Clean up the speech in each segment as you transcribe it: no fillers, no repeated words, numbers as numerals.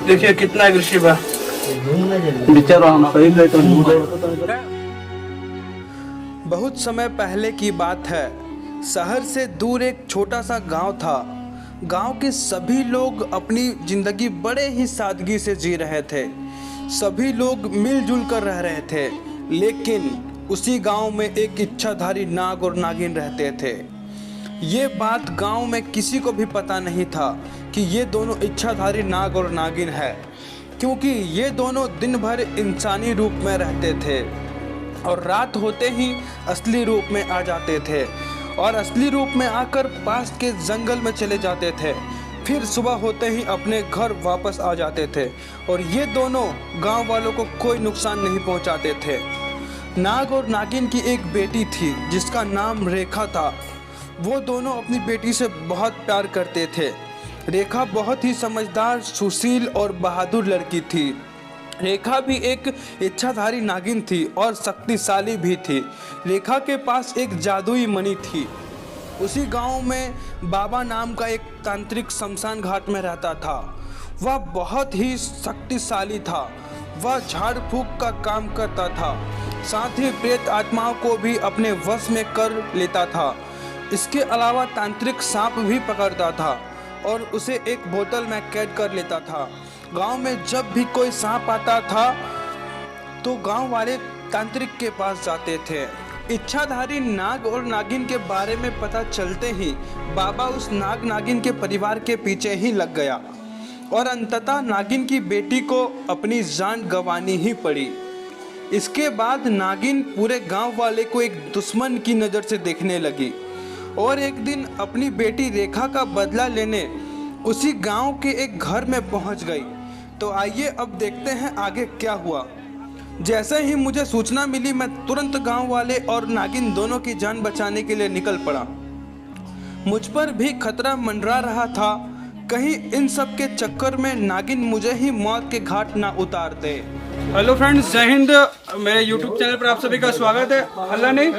देखिए कितना एग्रेसिव है बेचारा। हम सही गए तो बहुत समय पहले की बात है। शहर से दूर एक छोटा सा गांव था। गांव के सभी लोग अपनी ज़िंदगी बड़े ही सादगी से जी रहे थे। सभी लोग मिलजुल कर रह रहे थे। लेकिन उसी गांव में एक इच्छाधारी नाग और नागिन रहते थे। ये बात गांव में किसी को भी पता नहीं था कि ये दोनों इच्छाधारी नाग और नागिन है, क्योंकि ये दोनों दिन भर इंसानी रूप में रहते थे और रात होते ही असली रूप में आ जाते थे और असली रूप में आकर पास के जंगल में चले जाते थे। फिर सुबह होते ही अपने घर वापस आ जाते थे और ये दोनों गांव वालों को कोई नुकसान नहीं पहुंचाते थे। नाग और नागिन की एक बेटी थी जिसका नाम रेखा था। वो दोनों अपनी बेटी से बहुत प्यार करते थे। रेखा बहुत ही समझदार, सुशील और बहादुर लड़की थी। रेखा भी एक इच्छाधारी नागिन थी और शक्तिशाली भी थी। रेखा के पास एक जादुई मणि थी। उसी गांव में बाबा नाम का एक तांत्रिक शमशान घाट में रहता था। वह बहुत ही शक्तिशाली था। वह झाड़ फूक का काम करता था, साथ ही प्रेत आत्माओं को भी अपने वश में कर लेता था। इसके अलावा तांत्रिक सांप भी पकड़ता था और उसे एक बोतल में कैद कर लेता था। गांव में जब भी कोई सांप आता था तो गांव वाले तांत्रिक के पास जाते थे। इच्छाधारी नाग और नागिन के बारे में पता चलते ही बाबा उस नाग नागिन के परिवार के पीछे ही लग गया और अंततः नागिन की बेटी को अपनी जान गंवानी ही पड़ी। इसके बाद नागिन पूरे गांव वाले को एक दुश्मन की नज़र से देखने लगी और एक दिन अपनी बेटी रेखा का बदला लेने उसी गांव के एक घर में पहुंच गई। तो आइए अब देखते हैं आगे क्या हुआ। जैसे ही मुझे सूचना मिली मैं तुरंत गांव वाले और नागिन दोनों की जान बचाने के लिए निकल पड़ा। मुझ पर भी खतरा मंडरा रहा था, कहीं इन सब के चक्कर में नागिन मुझे ही मौत के घाट ना उतार दे। हेलो फ्रेंड्स, जय हिंद। मेरे YouTube चैनल पर आप सभी का स्वागत है। अल्लाह नहीं,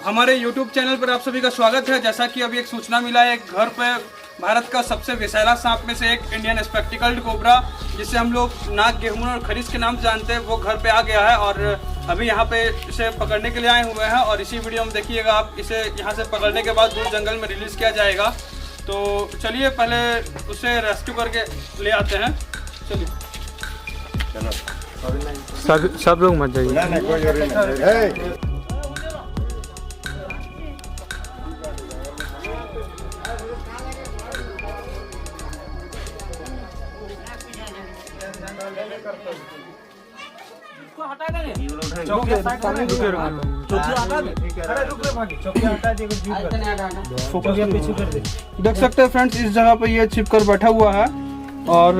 हमारे YouTube चैनल पर आप सभी का स्वागत है। जैसा कि अभी एक सूचना मिला है, एक घर पे भारत का सबसे विषैला सांप में से एक इंडियन स्पेक्टिकल्ड कोबरा, जिसे हम लोग नाग, गेहूं और खरीस के नाम से जानते हैं, वो घर पे आ गया है और अभी यहाँ पे इसे पकड़ने के लिए आए हुए हैं। और इसी वीडियो में देखिएगा आप, इसे यहाँ से पकड़ने के बाद दूर जंगल में रिलीज किया जाएगा। तो चलिए पहले उसे रेस्क्यू करके ले आते हैं। चलिए सब लोग मत जाइए। देख सकते हैं फ्रेंड्स, इस जगह पे ये छिप कर बैठा हुआ है और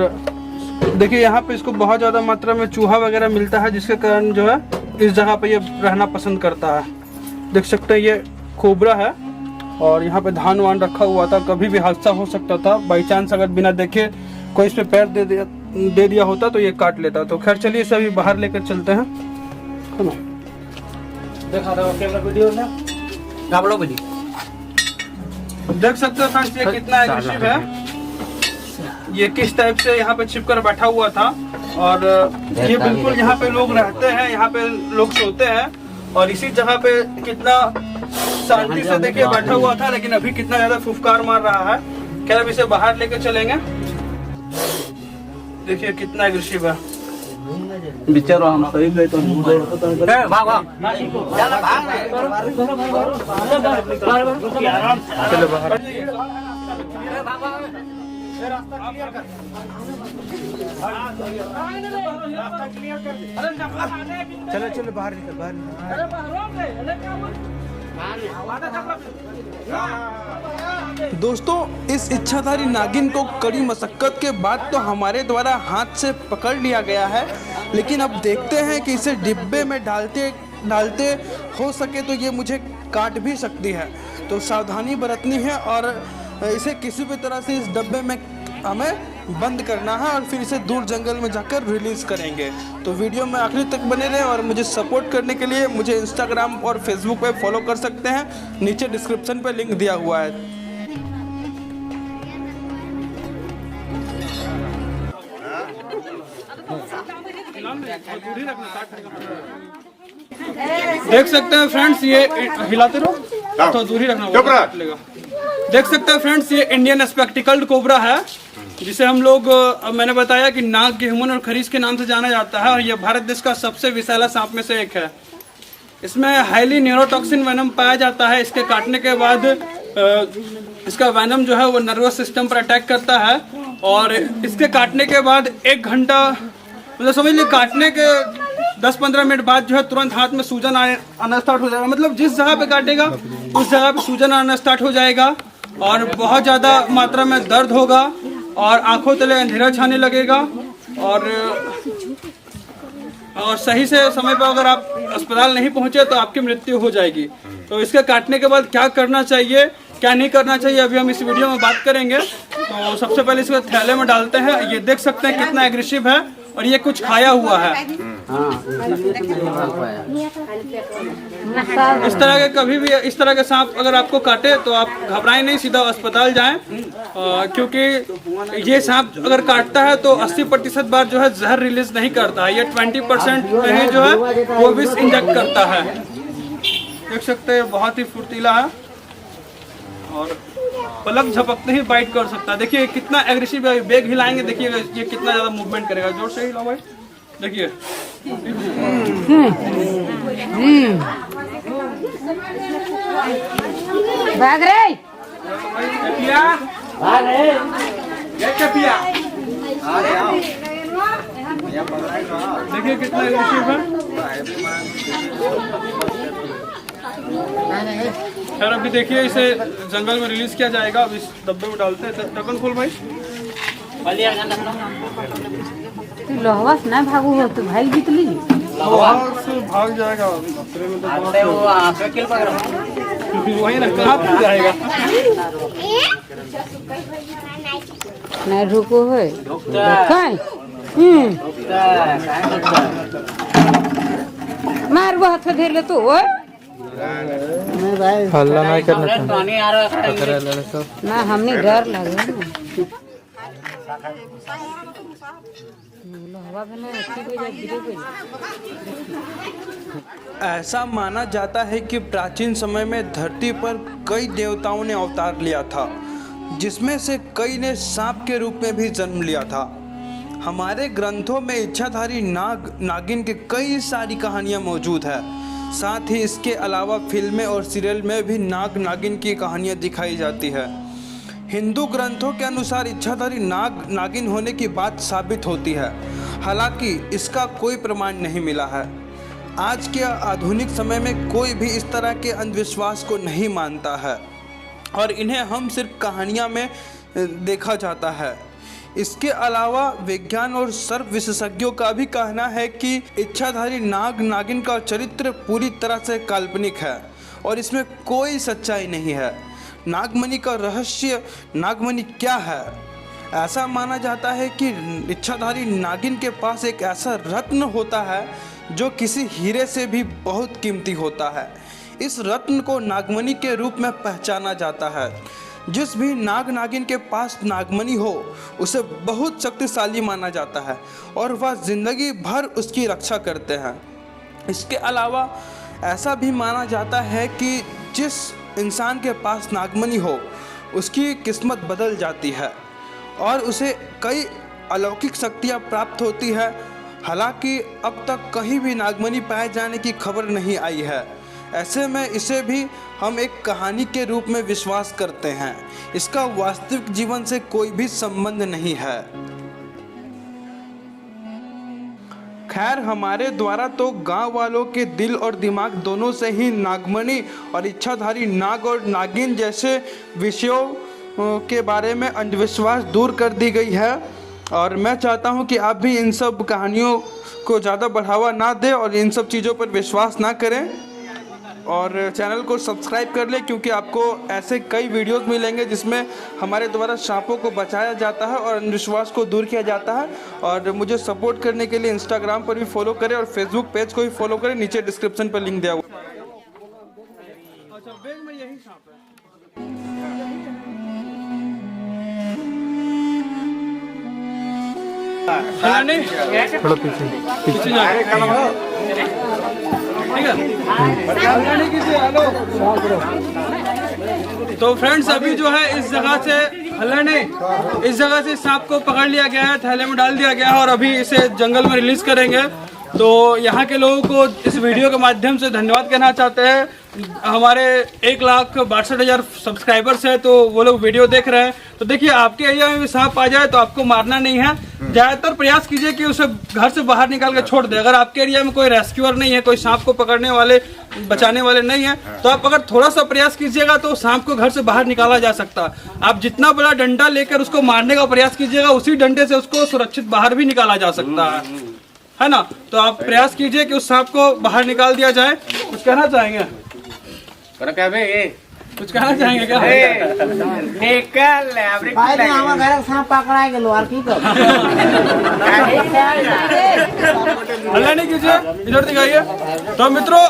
देखिए यहाँ पे इसको बहुत ज़्यादा मात्रा में चूहा वगैरह मिलता है, जिसके कारण जो है इस जगह पे ये रहना पसंद करता है। देख सकते हैं ये कोबरा है और यहाँ पे धान वान रखा हुआ था। कभी भी हादसा हो सकता था। बाई चांस अगर बिना देखे कोई इस पे पैर दे दिया होता तो ये काट लेता। तो खैर चलिए इसे अभी बाहर लेकर चलते हैं। देख सकते हो फ्रेंड्स, ये कितना एग्रेसिव है। ये किस टाइप से यहाँ पे छिपकर बैठा हुआ था और ये बिल्कुल यहाँ पे लोग रहते हैं, यहाँ पे लोग सोते हैं और इसी जगह पे कितना शांति से देखिए बैठा हुआ था, लेकिन अभी कितना ज्यादा फुफकार मार रहा है। खैर अब इसे बाहर लेकर चलेंगे। देखिए कितना एग्रेसिव है बेचारा। हम सही गए तो चलो बाहर। चलो चलो बाहर निकल, बाहर दोस्तों, इस इच्छाधारी नागिन को कड़ी मशक्कत के बाद तो हमारे द्वारा हाथ से पकड़ लिया गया है, लेकिन अब देखते हैं कि इसे डिब्बे में डालते हो सके तो ये मुझे काट भी सकती है। तो सावधानी बरतनी है और इसे किसी भी तरह से इस डब्बे में हमें बंद करना है और फिर इसे दूर जंगल में जाकर रिलीज़ करेंगे। तो वीडियो में आखिरी तक बने रहें और मुझे सपोर्ट करने के लिए मुझे इंस्टाग्राम और फेसबुक पे फॉलो कर सकते हैं, नीचे डिस्क्रिप्शन पे लिंक दिया हुआ है। देख सकते हैं फ्रेंड्स, ये हिलाते रहो तो दूर ही रखना होगा। देख सकते हैं फ्रेंड्स, ये इंडियन स्पेक्टिकल्ड कोबरा है, जिसे हम लोग मैंने बताया कि नाग, गेहूमन और खरीस के नाम से जाना जाता है, और ये भारत देश का सबसे विषैला सांप में से एक है। इसमें हाईली न्यूरोटॉक्सिन वेनम पाया जाता है। इसके काटने के बाद इसका वेनम जो है वो नर्वस सिस्टम पर अटैक करता है, और इसके काटने के बाद 1 घंटा, मतलब समझ लीजिए काटने के 10-15 मिनट बाद जो है तुरंत हाथ में सूजन आना स्टार्ट हो जाएगा। मतलब जिस जगह पे काटेगा उस जगह पे सूजन आना स्टार्ट हो जाएगा, और बहुत ज़्यादा मात्रा में दर्द होगा, और आंखों तले अंधेरा छाने लगेगा, और सही से समय पर अगर आप अस्पताल नहीं पहुंचे तो आपकी मृत्यु हो जाएगी। तो इसके काटने के बाद क्या करना चाहिए, क्या नहीं करना चाहिए, अभी हम इस वीडियो में बात करेंगे। तो सबसे पहले इसको थैले में डालते हैं। ये देख सकते हैं कितना एग्रेसिव है, और ये कुछ खाया हुआ है। इस तरह के कभी भी इस तरह के सांप अगर आपको काटे तो आप घबराएं नहीं, सीधा अस्पताल जाएं, क्योंकि ये सांप अगर काटता है तो 80% बार जो है जहर रिलीज नहीं करता है। ये 20% में ही जो है वो विष इंजेक्ट करता है। देख सकते हैं बहुत ही फुर्तीला है, और पलक झपकते ही बाइट कर सकता है। देखिए कितना एग्रेसिव है, बैग हिलाएंगे देखिए ये कितना ज्यादा मूवमेंट करेगा। जोर से हिलाओ भाई, देखिए। भाग रे, देखिए कितना एग्रेसिव है। खैर अभी देखिए इसे जंगल में रिलीज किया जाएगा। अब इस डब्बे में डालते हैं। ढक्कन खोल भाई। तू लोहवा से ना भागू हो तो भाई जीतली से भाग जाएगा। वही ना, कहाँ भाग जाएगा। नहीं रुको है मार वो हाथ धर ले तू हल्ला नहीं करना ना, हमने डर लगे ऐसा माना जाता है कि प्राचीन समय में धरती पर कई देवताओं ने अवतार लिया था, जिसमें से कई ने सांप के रूप में भी जन्म लिया था। हमारे ग्रंथों में इच्छाधारी नाग, नागिन की कई सारी कहानियां मौजूद है। साथ ही इसके अलावा फिल्में और सीरियल में भी नाग, नागिन की कहानियां दिखाई जाती है। हिंदू ग्रंथों के अनुसार इच्छाधारी नाग, नागिन होने की बात साबित होती है, हालांकि इसका कोई प्रमाण नहीं मिला है। आज के आधुनिक समय में कोई भी इस तरह के अंधविश्वास को नहीं मानता है, और इन्हें हम सिर्फ कहानियां में देखा जाता है। इसके अलावा विज्ञान और सर्प विशेषज्ञों का भी कहना है कि इच्छाधारी नाग, नागिन का चरित्र पूरी तरह से काल्पनिक है और इसमें कोई सच्चाई नहीं है। नागमणि का रहस्य, नागमणि क्या है? ऐसा माना जाता है कि इच्छाधारी नागिन के पास एक ऐसा रत्न होता है जो किसी हीरे से भी बहुत कीमती होता है। इस रत्न को नागमणि के रूप में पहचाना जाता है। जिस भी नाग, नागिन के पास नागमणि हो उसे बहुत शक्तिशाली माना जाता है और वह जिंदगी भर उसकी रक्षा करते हैं। इसके अलावा ऐसा भी माना जाता है कि जिस इंसान के पास नागमणि हो उसकी किस्मत बदल जाती है और उसे कई अलौकिक शक्तियाँ प्राप्त होती है। हालांकि अब तक कहीं भी नागमणि पाए जाने की खबर नहीं आई है। ऐसे में इसे भी हम एक कहानी के रूप में विश्वास करते हैं। इसका वास्तविक जीवन से कोई भी संबंध नहीं है। खैर, हमारे द्वारा तो गांव वालों के दिल और दिमाग दोनों से ही नागमणि और इच्छाधारी नाग और नागिन जैसे विषयों के बारे में अंधविश्वास दूर कर दी गई है, और मैं चाहता हूं कि आप भी इन सब कहानियों को ज़्यादा बढ़ावा ना दें और इन सब चीज़ों पर विश्वास ना करें। और चैनल को सब्सक्राइब कर ले, क्योंकि आपको ऐसे कई वीडियोस मिलेंगे जिसमें हमारे द्वारा सांपों को बचाया जाता है और अंधविश्वास को दूर किया जाता है। और मुझे सपोर्ट करने के लिए इंस्टाग्राम पर भी फॉलो करें और फेसबुक पेज को भी फॉलो करें, नीचे डिस्क्रिप्शन पर लिंक दिया हुआ। अच्छा, बैग में यही सांप है। नहीं, थोड़ा पीछे पीछे जा ठीक है। तो फ्रेंड्स, अभी जो है इस जगह से इस जगह से सांप को पकड़ लिया गया है, थैले में डाल दिया गया है और अभी इसे जंगल में रिलीज करेंगे। तो यहाँ के लोगों को इस वीडियो के माध्यम से धन्यवाद कहना चाहते हैं। हमारे 1,62,000 सब्सक्राइबर्स है, तो वो लोग वीडियो देख रहे हैं। तो देखिए, आपके एरिया में भी सांप आ जाए तो आपको मारना नहीं है, ज्यादातर प्रयास कीजिए कि उसे घर से बाहर निकाल के छोड़ दे। अगर आपके एरिया में कोई रेस्क्यूअर नहीं है, कोई सांप को पकड़ने वाले बचाने वाले नहीं है, तो आप अगर थोड़ा सा प्रयास कीजिएगा तो सांप को घर से बाहर निकाला जा सकता है। आप जितना बड़ा डंडा लेकर उसको मारने का प्रयास कीजिएगा, उसी डंडे से उसको सुरक्षित बाहर भी निकाला जा सकता है ना। तो आप प्रयास कीजिए कि उस सांप को बाहर निकाल दिया जाए। कुछ कहना चाहेंगे? कुछ कहना चाहेंगे क्या? हल्ला नहीं कीजिए, इधर दिखाइए। तो मित्रों,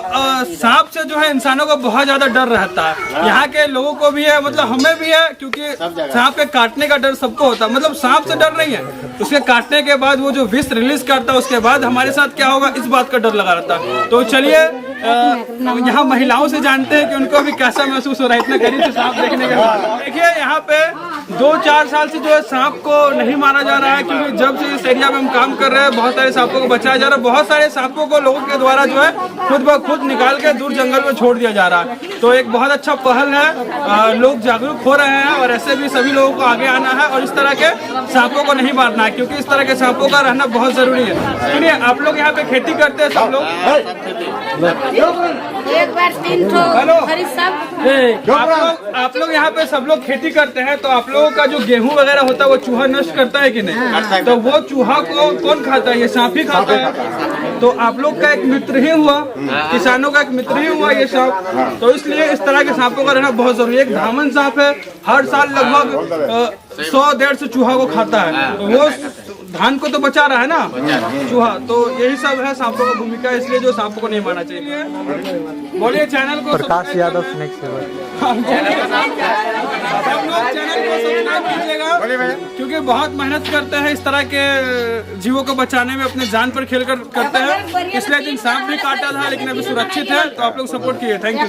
सांप से जो है इंसानों को बहुत ज्यादा डर रहता है। यहाँ के लोगों को भी है, मतलब हमें भी है, क्योंकि सांप के काटने का डर सबको होता है। मतलब सांप से डर नहीं है, उसके काटने के बाद वो जो विष रिलीज करता है, उसके बाद हमारे साथ क्या होगा, इस बात का डर लगा रहता है। तो चलिए यहाँ महिलाओं से जानते हैं कि उनको भी कैसा महसूस हो रहा है इतने करीब से सांप देखने के बाद। देखिए, यहाँ पे 2-4 साल से जो है सांप को नहीं मारा जा रहा है, क्योंकि जब से इस एरिया में हम काम कर रहे हैं, बहुत सारे सांपों को बचाया जा रहा है। बहुत सारे सांपों को लोगों के द्वारा जो है खुद ब खुद निकाल के दूर जंगल में छोड़ दिया जा रहा है। तो एक बहुत अच्छा पहल है, लोग जागरूक हो रहे हैं और ऐसे भी सभी लोगों को आगे आना है और इस तरह के सांपों को नहीं मारना है, क्योंकि इस तरह के सांपों का रहना बहुत जरूरी है। सुनिए, आप लोग यहाँ पे खेती करते हैं सब लोग? एक बार 3 ठो हेलो। खरीद सब। आप लोग यहाँ पे सब लोग खेती करते हैं, तो आप लोगों का जो गेहूं वगैरह होता है वो चूहा नष्ट करता है कि नहीं? तो वो चूहा को कौन खाता है? ये सांप ही खाता है। तो आप लोग का एक मित्र ही हुआ, किसानों का एक मित्र ही हुआ ये सांप। तो इसलिए इस तरह के सांपों का रहना बहुत जरूरी है। एक धामन सांप है, हर साल लगभग 100-150 चूहा को खाता है। तो वो धान को तो बचा रहा है ना चूहा। तो यही सब है सांपों की भूमिका, इसलिए जो सांपों को नहीं मारना चाहिए। बोलिए, चैनल को Prakash Yadav snake saver. Channel को सब्सक्राइब कीजिएगा, क्योंकि बहुत मेहनत करते हैं इस तरह के जीवों को बचाने में, अपने जान पर खेलकर करते हैं। पिछले दिन सांप भी काटा था, लेकिन अभी सुरक्षित है। तो आप लोग सपोर्ट कीजिए। Thank you.